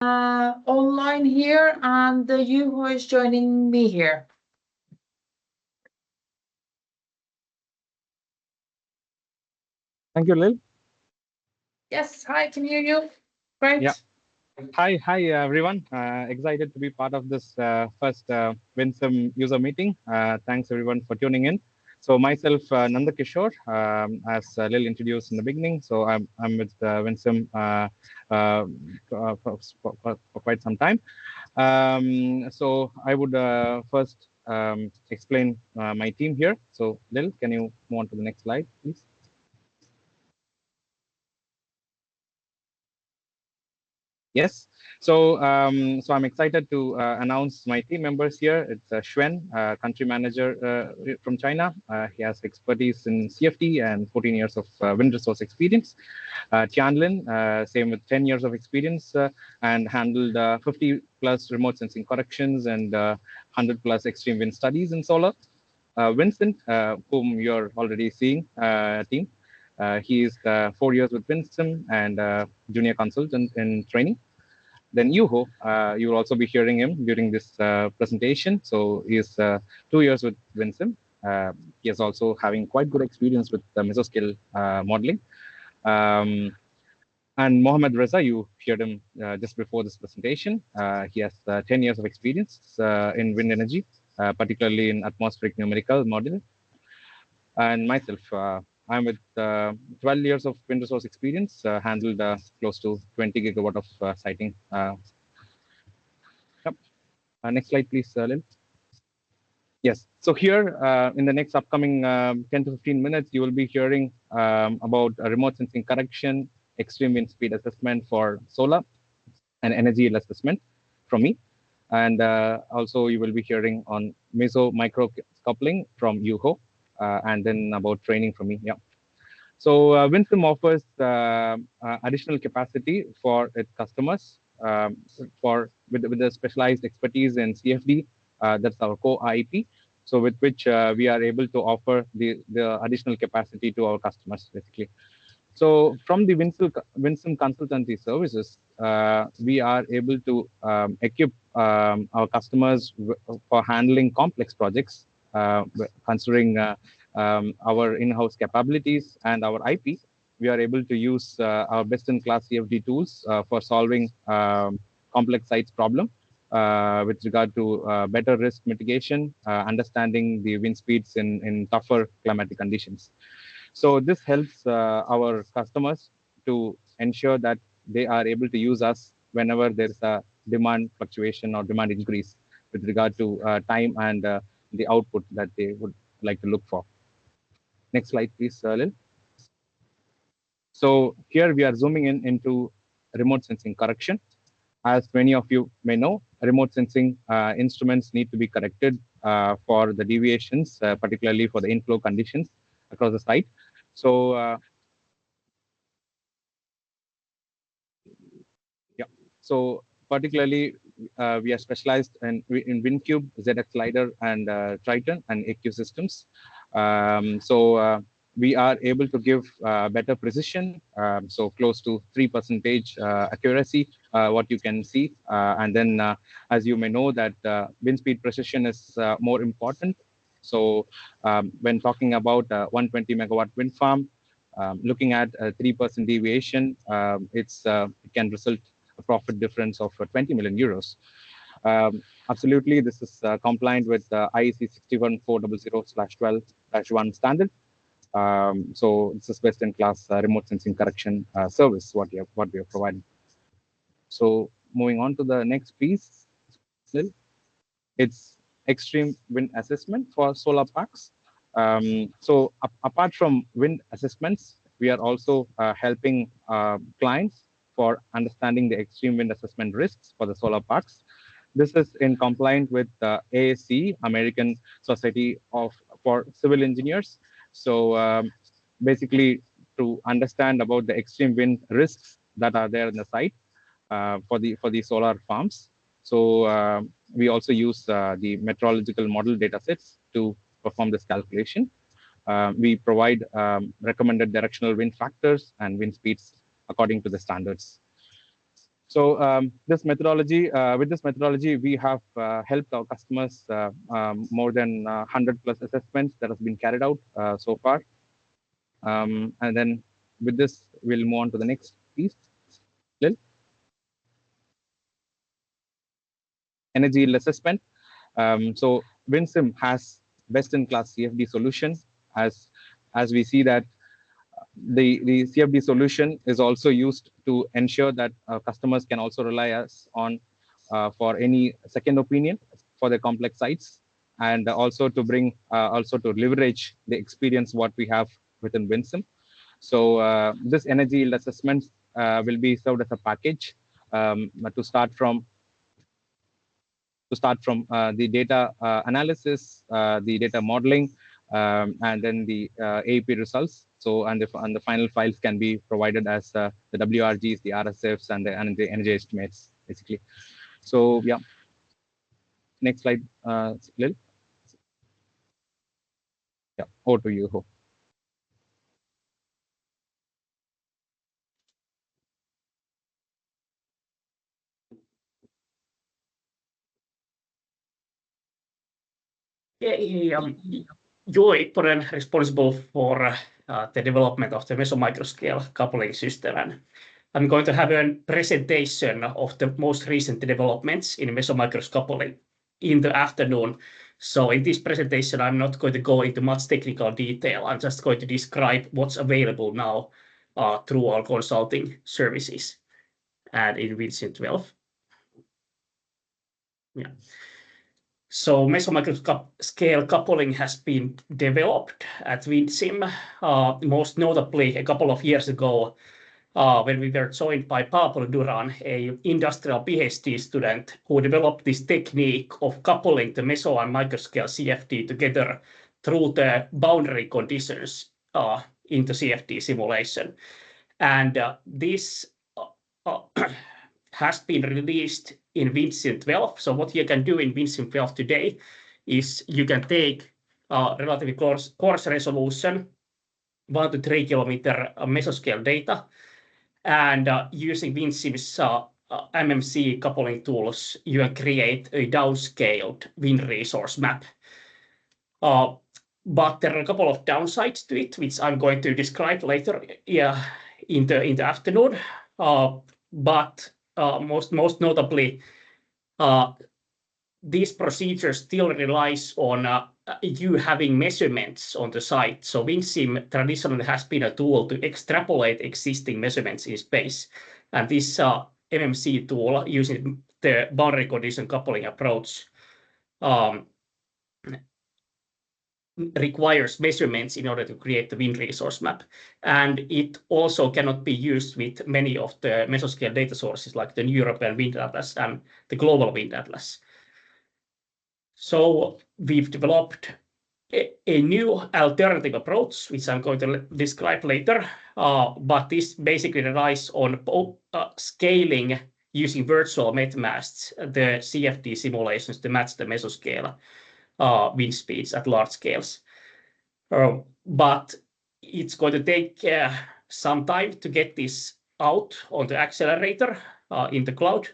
online here, and you who is joining me here. Thank you, Lil. Yes, hi, can hear you. Yeah. Great. Hi, everyone. Excited to be part of this first Winsome user meeting. Thanks, everyone, for tuning in. So, myself, Nandha Kishore, as Lil introduced in the beginning. So, I'm with Winsome for quite some time. So, I would first explain my team here. So, Lil, can you move on to the next slide, please? Yes. So I'm excited to announce my team members here. It's Xuan, country manager from China. He has expertise in CFD and 14 years of wind resource experience. Tianlin, same with 10 years of experience and handled 50 plus remote sensing corrections and 100 plus extreme wind studies in solar. Vincent, whom you're already seeing, team. He is 4 years with Winston and junior consultant in training. Then Yuho, you will also be hearing him during this presentation. So he is 2 years with Winston. He is also having quite good experience with mesoscale modeling. Um, and Mohammed Reza, you heard him just before this presentation. He has 10 years of experience in wind energy, particularly in atmospheric numerical modeling. And myself, I'm with 12 years of wind resource experience, handled close to 20 gigawatt of siting. Yep. Next slide, please, Lil. Yes. So here, in the next upcoming 10 to 15 minutes, you will be hearing about a remote sensing correction, extreme wind speed assessment for solar, and energy yield assessment from me. And also, you will be hearing on meso micro coupling from Yuho, and then about training from me. Yeah. So Winsome offers additional capacity for its customers for with the specialized expertise in CFD. That's our core IEP. So with which we are able to offer the additional capacity to our customers, basically. So from the Winsome Consultancy Services, we are able to equip our customers for handling complex projects, considering our in-house capabilities and our IP. We are able to use our best-in-class CFD tools for solving complex sites problem with regard to better risk mitigation, understanding the wind speeds in tougher climatic conditions. So this helps our customers to ensure that they are able to use us whenever there's a demand fluctuation or demand increase with regard to time and the output that they would like to look for. Next slide, please, Lil. So here we are zooming in into remote sensing correction. As many of you may know, remote sensing instruments need to be corrected for the deviations, particularly for the inflow conditions across the site. So yeah. So particularly, we are specialized in WinCube, ZX Slider, and Triton and AQ systems. So we are able to give better precision, so close to 3% accuracy, what you can see. And then, as you may know, that wind speed precision is more important. So when talking about 120 megawatt wind farm, looking at a 3% deviation, it can result a profit difference of 20 million euros. Absolutely, this is compliant with IEC 61400/12/1 standard. So this is best in class remote sensing correction service what we are providing. So moving on to the next piece, it's extreme wind assessment for solar parks. So apart from wind assessments, we are also helping clients for understanding the extreme wind assessment risks for the solar parks. This is in compliance with the ASC, American Society of for Civil Engineers. So basically, to understand about the extreme wind risks that are there in the site for the solar farms. So we also use the meteorological model datasets to perform this calculation. We provide recommended directional wind factors and wind speeds according to the standards. So this methodology, with this methodology, we have helped our customers more than 100 plus assessments that has been carried out so far. And then with this, we'll move on to the next piece. Lil? Energy yield assessment. So WinSim has best-in-class CFD solution. As we see that the CFD solution is also used to ensure that customers can also rely us on for any second opinion for the complex sites, and also to bring also to leverage the experience what we have within WinSim. So this energy yield assessment will be served as a package to start from the data analysis, the data modeling, and then the AEP results. So and the final files can be provided as the WRGs, the RSFs, and the energy estimates basically. So yeah, next slide, Lil. Yeah, over to you, Ho. Jag är responsible for the development of the mesomicroscale coupling system, and I'm going to have a presentation of the most recent developments in mesomicrocoupling in the afternoon. So in this presentation, I'm not going to go into much technical detail. I'm just going to describe what's available now through our consulting services and in WinSim 12. Yeah. So mesomicroscale coupling has been developed at WinSim, most notably a couple of years ago when we were joined by Pablo Duran, an industrial PhD student who developed this technique of coupling the meso and microscale CFD together through the boundary conditions in the CFD simulation. And this has been released in WinSim 12. So what you can do in WinSim 12 today is you can take relatively coarse resolution, 1 to 3 kilometer mesoscale data, and using WinSim's MMC coupling tools, you can create a downscaled wind resource map. But there are a couple of downsides to it, which I'm going to describe later in the afternoon. But most notably, this procedure still relies on you having measurements on the site. So WinSim traditionally has been a tool to extrapolate existing measurements in space. And this MMC tool, using the boundary condition coupling approach, requires measurements in order to create the wind resource map. And it also cannot be used with many of the mesoscale data sources like the European Wind Atlas and the Global Wind Atlas. So we've developed a new alternative approach, which I'm going to describe later. But this basically relies on scaling using virtual metamasts, the CFD simulations to match the mesoscale wind speeds at large scales. But it's going to take some time to get this out on the accelerator in the cloud.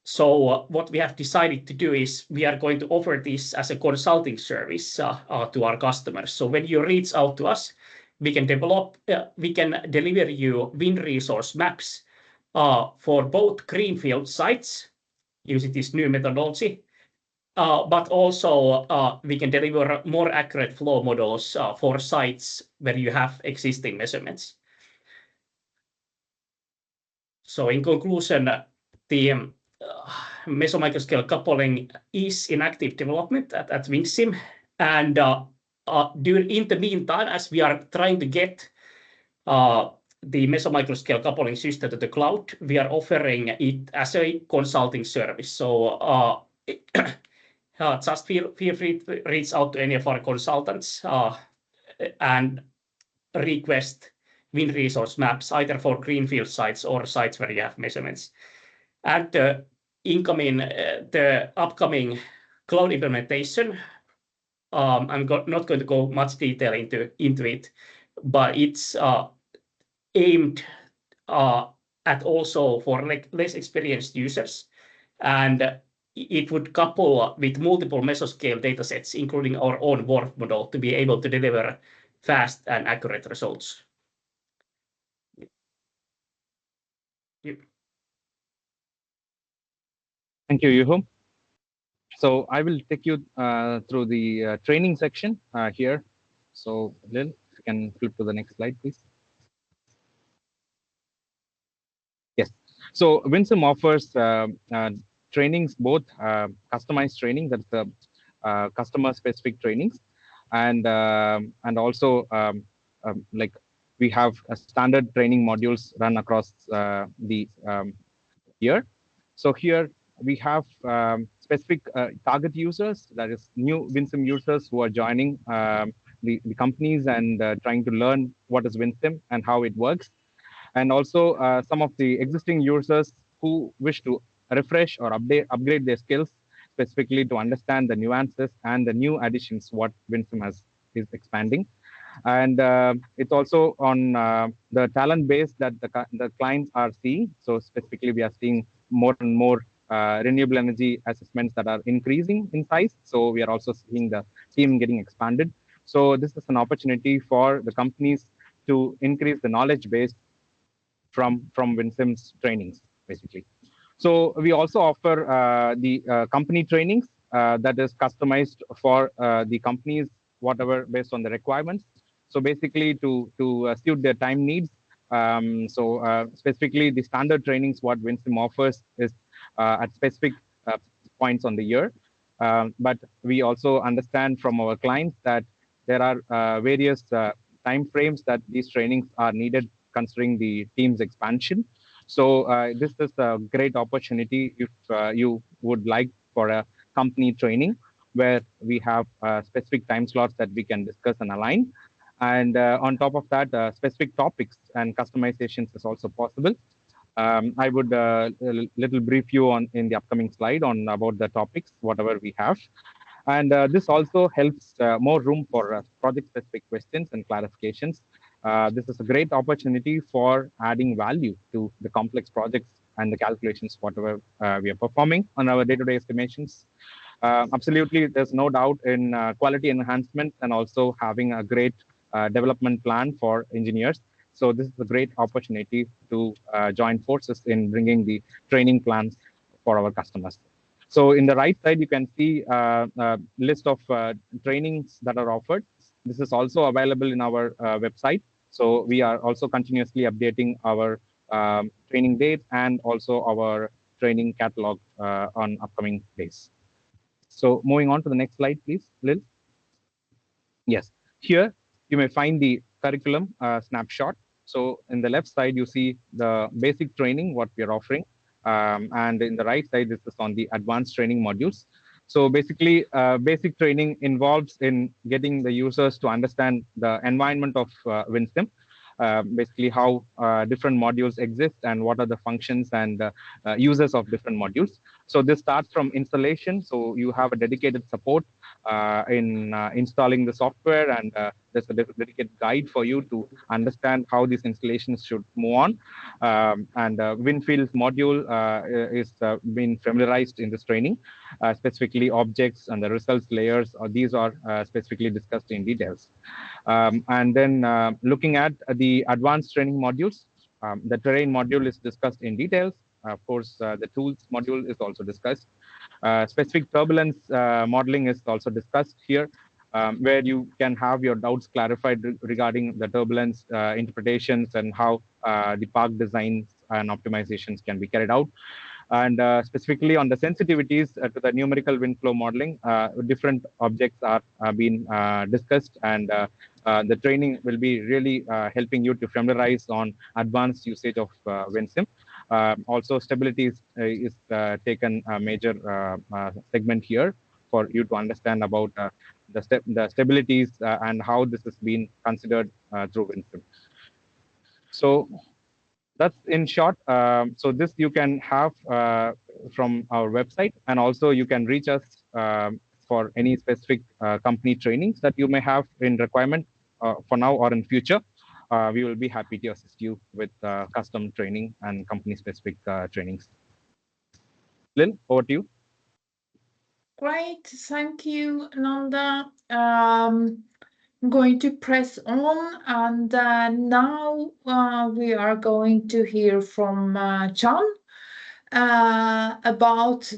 So what we have decided to do is we are going to offer this as a consulting service to our customers. So when you reach out to us, we can deliver you wind resource maps for both greenfield sites using this new methodology, but also we can deliver more accurate flow models for sites where you have existing measurements. So in conclusion, the mesomicroscale coupling is in active development at WinSim, and in the meantime, as we are trying to get the mesomicroscale coupling system to the cloud, we are offering it as a consulting service. So just feel free to reach out to any of our consultants and request wind resource maps either for greenfield sites or sites where you have measurements. And the upcoming cloud implementation, I'm not going to go much detail into it, but it's aimed at also for less experienced users. And it would couple with multiple mesoscale datasets, including our own work model, to be able to deliver fast and accurate results. Thank you, Juho. So I will take you through the training section here. So Lil, if you can flip to the next slide, please. Yes. So Winsome offers trainings, both customized training, that's the customer-specific trainings, and also like we have a standard training modules run across the year. So here we have specific target users, that is new Winsome users who are joining the companies and trying to learn what is Winsome and how it works. And also some of the existing users who wish to refresh or upgrade their skills specifically to understand the nuances and the new additions what Winsome is expanding. And it's also on the talent base that the clients are seeing. So specifically, we are seeing more and more renewable energy assessments that are increasing in size. So we are also seeing the team getting expanded. So this is an opportunity for the companies to increase the knowledge base from Winsome's trainings, basically. So we also offer the company trainings that is customized for the companies, whatever based on the requirements. So basically to suit their time needs. Specifically the standard trainings what Winsome offers is at specific points on the year. But we also understand from our clients that there are various time frames that these trainings are needed considering the team's expansion. So this is a great opportunity if you would like for a company training where we have specific time slots that we can discuss and align. And on top of that, specific topics and customizations is also possible. I would little brief you on in the upcoming slide on about the topics, whatever we have. And this also helps more room for project-specific questions and clarifications. This is a great opportunity for adding value to the complex projects and the calculations, whatever we are performing on our day-to-day estimations. Absolutely, there's no doubt in quality enhancement and also having a great development plan for engineers. So this is a great opportunity to join forces in bringing the training plans for our customers. So in the right side, you can see a list of trainings that are offered. This is also available in our website. So we are also continuously updating our training dates and also our training catalog on upcoming days. So moving on to the next slide, please, Lil. Yes, here you may find the curriculum snapshot. So in the left side, you see the basic training, what we are offering. And in the right side, this is on the advanced training modules. So basically, basic training involves in getting the users to understand the environment of Winsome, basically how different modules exist and what are the functions and uses of different modules. So this starts from installation. So you have a dedicated support in installing the software, and there's a dedicated guide for you to understand how these installations should move on. And Winfield's module is being familiarized in this training, specifically objects and the results layers. These are specifically discussed in details. And then looking at the advanced training modules, the terrain module is discussed in details. Of course, the tools module is also discussed. Specific turbulence modeling is also discussed here, where you can have your doubts clarified regarding the turbulence interpretations and how the park designs and optimizations can be carried out. And specifically on the sensitivities to the numerical wind flow modeling, different objects are being discussed, and the training will be really helping you to familiarize on advanced usage of Winsome. Also, stability is taken a major segment here for you to understand about the stabilities and how this is being considered through Winsome. So that's in short. So this you can have from our website, and also you can reach us for any specific company trainings that you may have in requirement for now or in future. we will be happy to assist you with custom training and company-specific trainings. Lynn, over to you. Great, thank you, Nanda. I'm going to press on, and now we are going to hear from John about